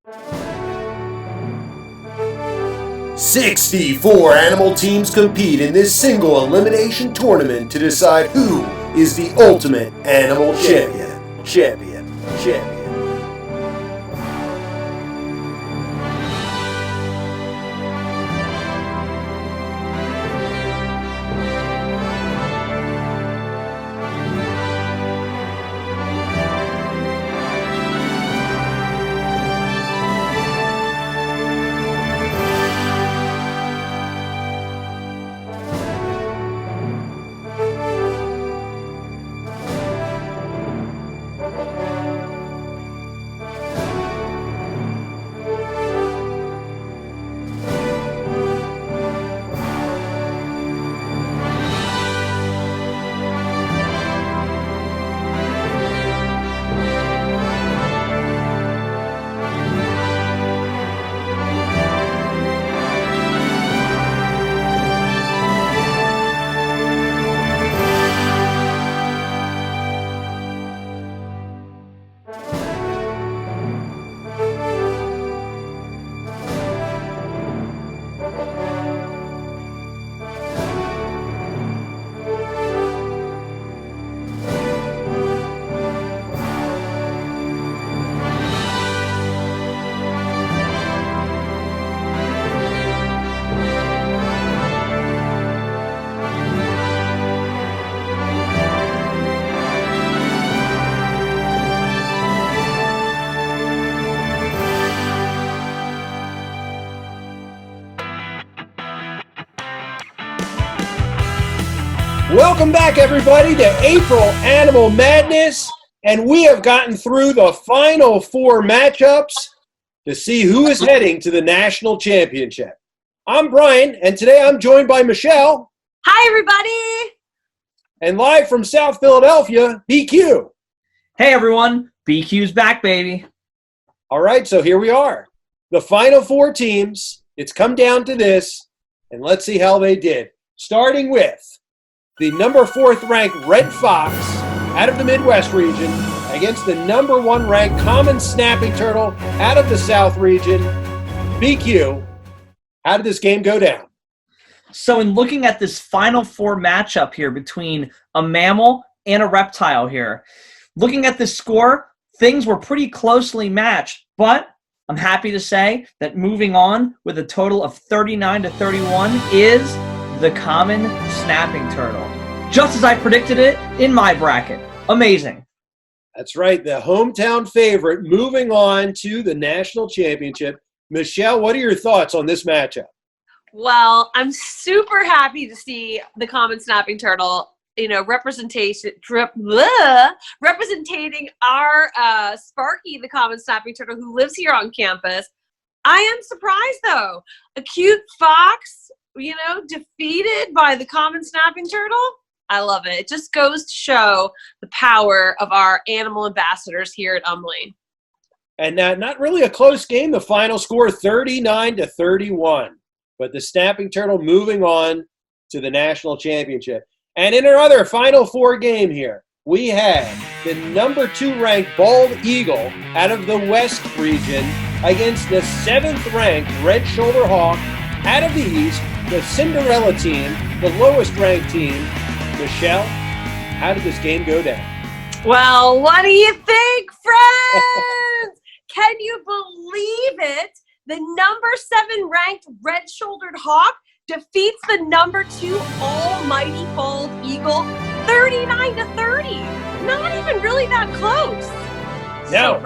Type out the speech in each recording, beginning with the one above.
64 animal teams compete in this single elimination tournament to decide who is the ultimate animal champion. Welcome back, everybody, to April Animal Madness, and we have gotten through the final 4 matchups to see who is heading to the national championship. I'm Brian, and today I'm joined by Michelle. Hi, everybody. And live from South Philadelphia, BQ. Hey, everyone. BQ's back, baby. All right, so here we are. The final 4 teams. It's come down to this, and let's see how they did. Starting with the number 4th ranked Red Fox out of the Midwest region against the number 1 ranked Common Snapping Turtle out of the South region. BQ, how did this game go down? So in looking at this final 4 matchup here between a mammal and a reptile here, looking at this score, things were pretty closely matched, but I'm happy to say that moving on with a total of 39-31 is the Common Snapping Turtle. Just as I predicted it in my bracket. Amazing. That's right, the hometown favorite moving on to the national championship. Michelle, what are your thoughts on this matchup? Well, I'm super happy to see the Common Snapping Turtle, representing our Sparky, the Common Snapping Turtle, who lives here on campus. I am surprised, though. A cute fox, defeated by the Common Snapping Turtle. I love it. It just goes to show the power of our animal ambassadors here at Umley. And not really a close game. The final score 39-31. But the Snapping Turtle moving on to the national championship. And in our other final 4 game here, we had the number 2 ranked Bald Eagle out of the West region against the 7th ranked Red Shoulder Hawk out of the East, the Cinderella team, the lowest ranked team. Michelle, how did this game go down? Well, what do you think, friends? Can you believe it? The number 7 ranked Red-Shouldered Hawk defeats the number 2 Almighty Bald Eagle 39-30. Not even really that close. No,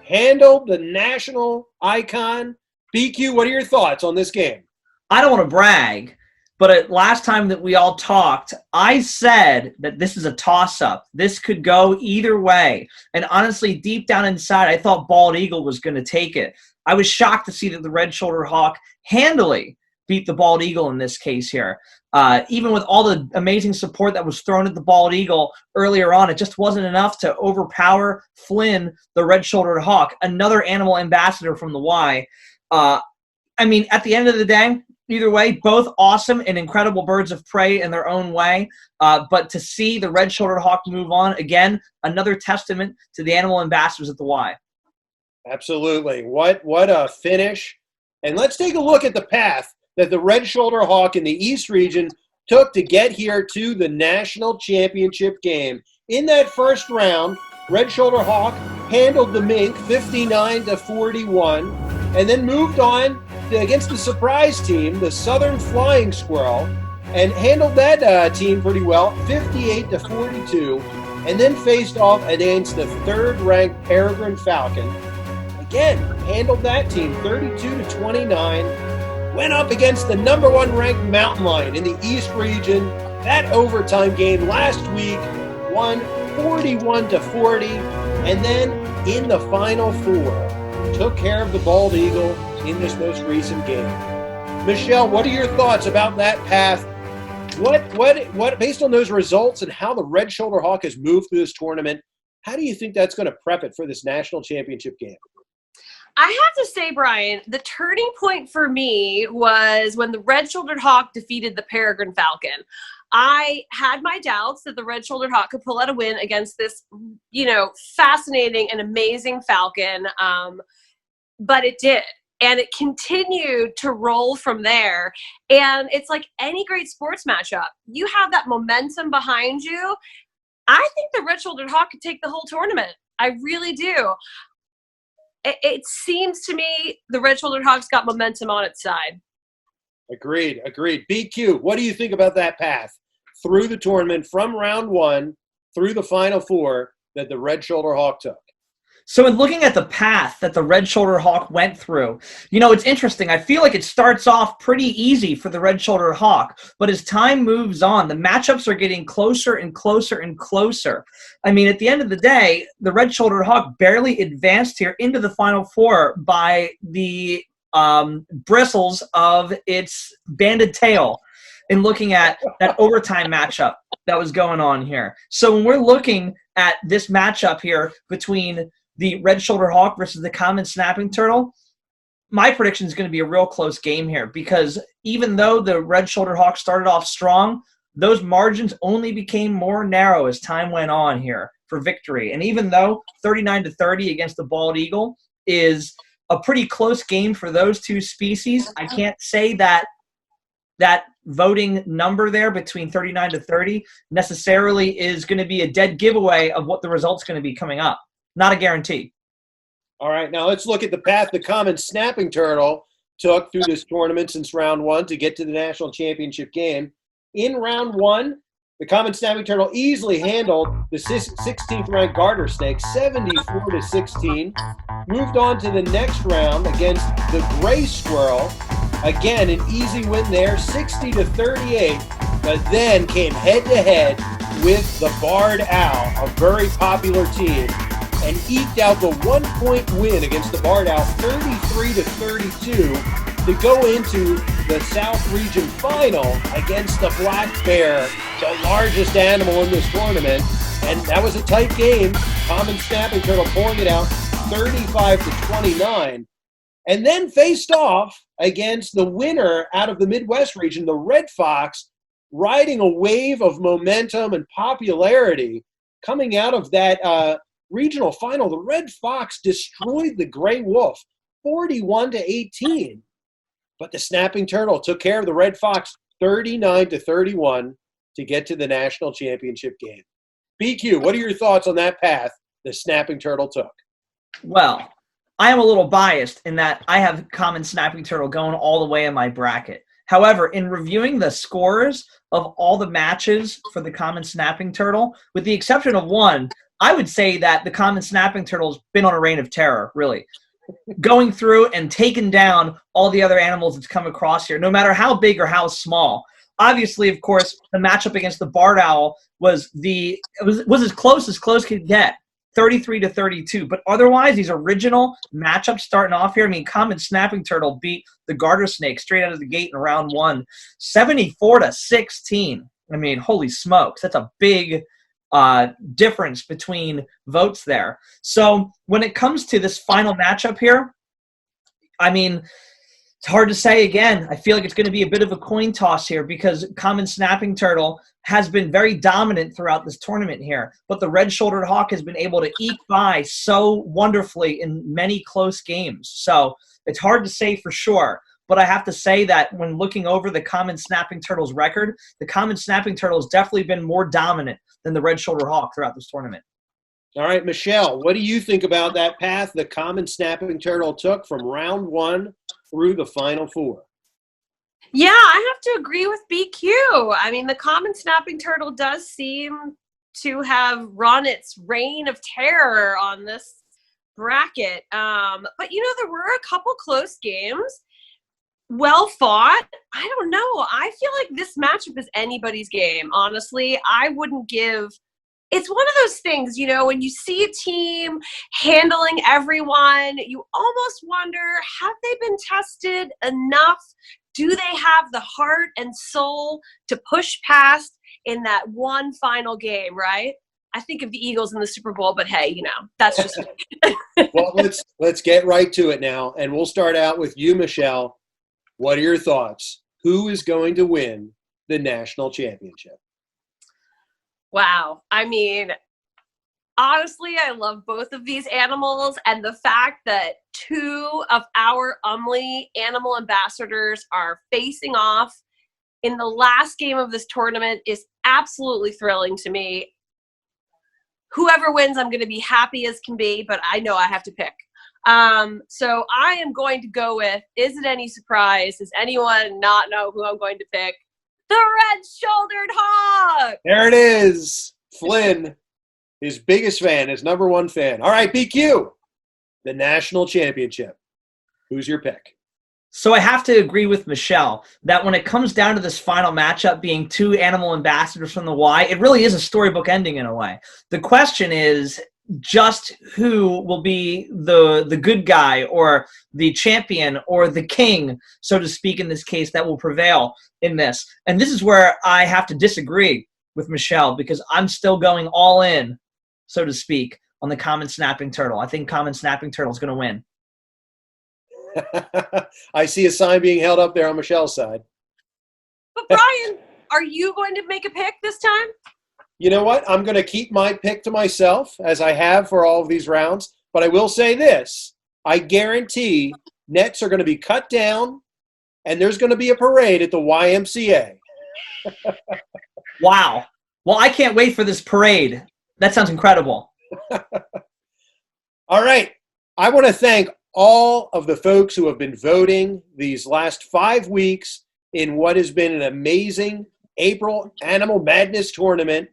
handled the national icon. BQ, what are your thoughts on this game? I don't want to brag, but last time that we all talked, I said that this is a toss-up. This could go either way. And honestly, deep down inside, I thought Bald Eagle was going to take it. I was shocked to see that the Red-Shouldered Hawk handily beat the Bald Eagle in this case here. Even with all the amazing support that was thrown at the Bald Eagle earlier on, it just wasn't enough to overpower Flynn, the Red-Shouldered Hawk, another animal ambassador from the Y. At the end of the day, either way, both awesome and incredible birds of prey in their own way. But to see the Red-Shouldered Hawk move on, again, another testament to the animal ambassadors at the Y. Absolutely. What a finish. And let's take a look at the path that the Red Shoulder Hawk in the East region took to get here to the national championship game. In that first round, Red Shoulder Hawk handled the MINK 59-41 and then moved on against the surprise team, the Southern Flying Squirrel, and handled that team pretty well, 58-42, and then faced off against the third-ranked Peregrine Falcon. Again, handled that team 32-29, went up against the number one ranked Mountain Lion in the East region. That overtime game last week won 41-40, and then in the Final Four, took care of the Bald Eagle in this most recent game. Michelle, what are your thoughts about that path? What based on those results and how the Red Shoulder Hawk has moved through this tournament, how do you think that's going to prep it for this national championship game? I have to say, Brian, the turning point for me was when the Red-Shouldered Hawk defeated the Peregrine Falcon. I had my doubts that the Red-Shouldered Hawk could pull out a win against this, fascinating and amazing Falcon, but it did. And it continued to roll from there. And it's like any great sports matchup. You have that momentum behind you. I think the Red-Shouldered Hawk could take the whole tournament. I really do. It seems to me the Red-Shouldered Hawk's got momentum on its side. Agreed. BQ, what do you think about that path through the tournament from round one through the Final Four that the Red Shoulder Hawk took? So in looking at the path that the Red Shoulder Hawk went through, it's interesting. I feel like it starts off pretty easy for the Red Shoulder Hawk, but as time moves on, the matchups are getting closer and closer and closer. I mean, at the end of the day, the Red Shoulder Hawk barely advanced here into the Final Four by the bristles of its banded tail in looking at that overtime matchup that was going on here. So when we're looking at this matchup here between the Red Shoulder Hawk versus the common snapping turtle, my prediction is going to be a real close game here, because even though the Red Shoulder Hawk started off strong, those margins only became more narrow as time went on here for victory. And even though 39-30 against the Bald Eagle is a pretty close game for those two species, I can't say that voting number there between 39-30 necessarily is going to be a dead giveaway of what the result's going to be coming up. Not a guarantee. All right, now let's look at the path the common snapping turtle took through this tournament since round one to get to the national championship game. In round one, the common snapping turtle easily handled the 16th ranked garter snake 74-16. Moved on to the next round against the gray squirrel. Again, an easy win there, 60-38, but then came head-to-head with the barred owl, a very popular team, and eked out the 1-point win against the barred owl, 33-32, to go into the South Region Final against the black bear, the largest animal in this tournament. And that was a tight game. Common snapping turtle pulling it out 35-29. And then faced off against the winner out of the Midwest region, the Red Fox, riding a wave of momentum and popularity coming out of that regional final. The Red Fox destroyed the Gray Wolf 41-18. But the snapping turtle took care of the Red Fox 39-31 to get to the national championship game. BQ, what are your thoughts on that path the snapping turtle took? Well, I am a little biased in that I have common snapping turtle going all the way in my bracket. However, in reviewing the scores of all the matches for the common snapping turtle, with the exception of one, I would say that the common snapping turtle has been on a reign of terror, really. Going through and taking down all the other animals it's come across here, no matter how big or how small. Obviously, of course, the matchup against the barred owl was as close could get, 33-32. But otherwise, these original matchups starting off here, I mean, common snapping turtle beat the garter snake straight out of the gate in round one, 74-16. I mean, holy smokes, that's a big difference between votes there. So when it comes to this final matchup here, I mean, It's hard to say again. I feel like it's going to be a bit of a coin toss here because common snapping turtle has been very dominant throughout this tournament here. But the red-shouldered hawk has been able to eke by so wonderfully in many close games. So it's hard to say for sure. But I have to say that when looking over the common snapping turtle's record, the common snapping turtle has definitely been more dominant than the red-shouldered hawk throughout this tournament. All right, Michelle, what do you think about that path the common snapping turtle took from round 1 through the final 4? Yeah, I have to agree with BQ. I mean, the common snapping turtle does seem to have run its reign of terror on this bracket. But, you know, there were a couple close games. Well fought. I don't know. I feel like this matchup is anybody's game, honestly. I wouldn't give – it's one of those things, you know, when you see a team handling everyone, you almost wonder, have they been tested enough? Do they have the heart and soul to push past in that one final game, right? I think of the Eagles in the Super Bowl, but hey, you know, that's just – Well, let's get right to it now, and we'll start out with you, Michelle. What are your thoughts? Who is going to win the national championship? Wow. I mean, honestly, I love both of these animals, and the fact that 2 of our animal ambassadors are facing off in the last game of this tournament is absolutely thrilling to me. Whoever wins, I'm going to be happy as can be, but I know I have to pick. So I am going to go with, is it any surprise? Does anyone not know who I'm going to pick? The red-shouldered hawk! There it is. Flynn, his biggest fan, his number 1 fan. All right, BQ, the national championship. Who's your pick? So I have to agree with Michelle that when it comes down to this final matchup being 2 animal ambassadors from the Y, it really is a storybook ending in a way. The question is just who will be the good guy or the champion or the king, so to speak, in this case, that will prevail in this. And this is where I have to disagree with Michelle because I'm still going all in, so to speak, on the common snapping turtle. I think common snapping turtle is going to win. I see a sign being held up there on Michelle's side. But Brian, are you going to make a pick this time? You know what? I'm going to keep my pick to myself, as I have for all of these rounds. But I will say this. I guarantee nets are going to be cut down, and there's going to be a parade at the YMCA. Wow. Well, I can't wait for this parade. That sounds incredible. All right. I want to thank all of the folks who have been voting these last 5 weeks in what has been an amazing April Animal Madness tournament.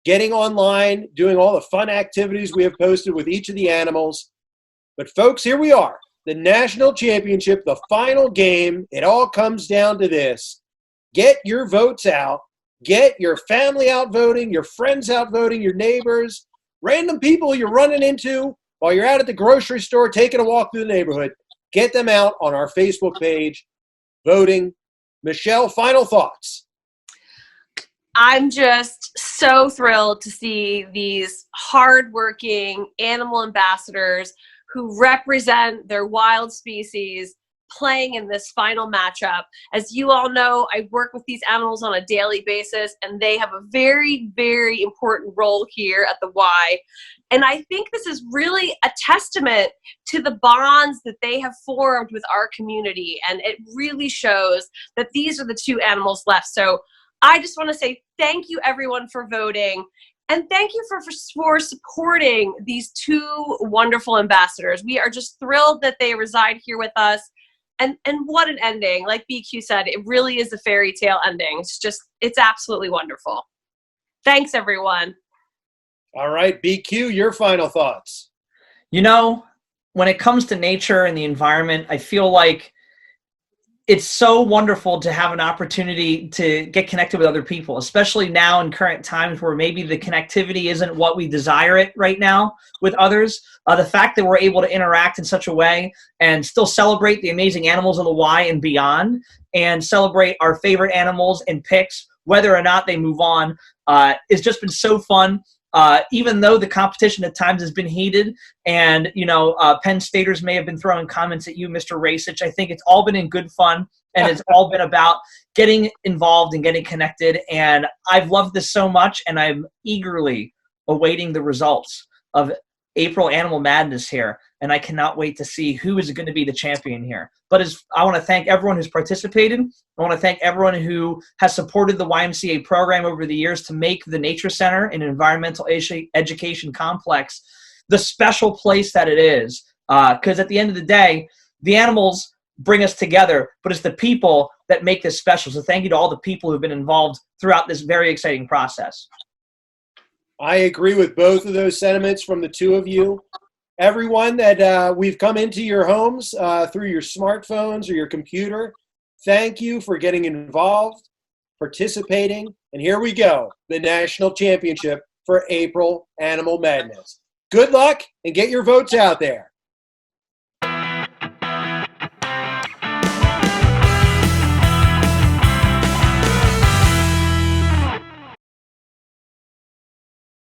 Getting online, doing all the fun activities we have posted with each of the animals. But folks, here we are, the national championship, the final game. It all comes down to this. Get your votes out. Get your family out voting, your friends out voting, your neighbors, random people you're running into while you're out at the grocery store taking a walk through the neighborhood. Get them out on our Facebook page, voting. Michelle, final thoughts. I'm just so thrilled to see these hardworking animal ambassadors who represent their wild species playing in this final matchup. As you all know, I work with these animals on a daily basis, and they have a very, very important role here at the Y. And I think this is really a testament to the bonds that they have formed with our community. And it really shows that these are the 2 animals left. So I just want to say thank you, everyone, for voting. And thank you for supporting these 2 wonderful ambassadors. We are just thrilled that they reside here with us. And what an ending. Like BQ said, it really is a fairy tale ending. It's absolutely wonderful. Thanks, everyone. All right, BQ, your final thoughts. You know, when it comes to nature and the environment, I feel like it's so wonderful to have an opportunity to get connected with other people, especially now in current times where maybe the connectivity isn't what we desire it right now with others. The fact that we're able to interact in such a way and still celebrate the amazing animals of the Y and beyond, and celebrate our favorite animals and picks, whether or not they move on, it's just been so fun. even though the competition at times has been heated and, Penn Staters may have been throwing comments at you, Mr. Racich, I think it's all been in good fun, and it's all been about getting involved and getting connected. And I've loved this so much, and I'm eagerly awaiting the results of April Animal Madness here, and I cannot wait to see who is going to be the champion here. But I want to thank everyone who's participated. I want to thank everyone who has supported the YMCA program over the years to make the Nature Center and Environmental Education Complex the special place that it is. Because at the end of the day, the animals bring us together, but it's the people that make this special. So thank you to all the people who've been involved throughout this very exciting process. I agree with both of those sentiments from the two of you. Everyone that we've come into your homes through your smartphones or your computer, thank you for getting involved, participating, and here we go, the national championship for April Animal Madness. Good luck and get your votes out there.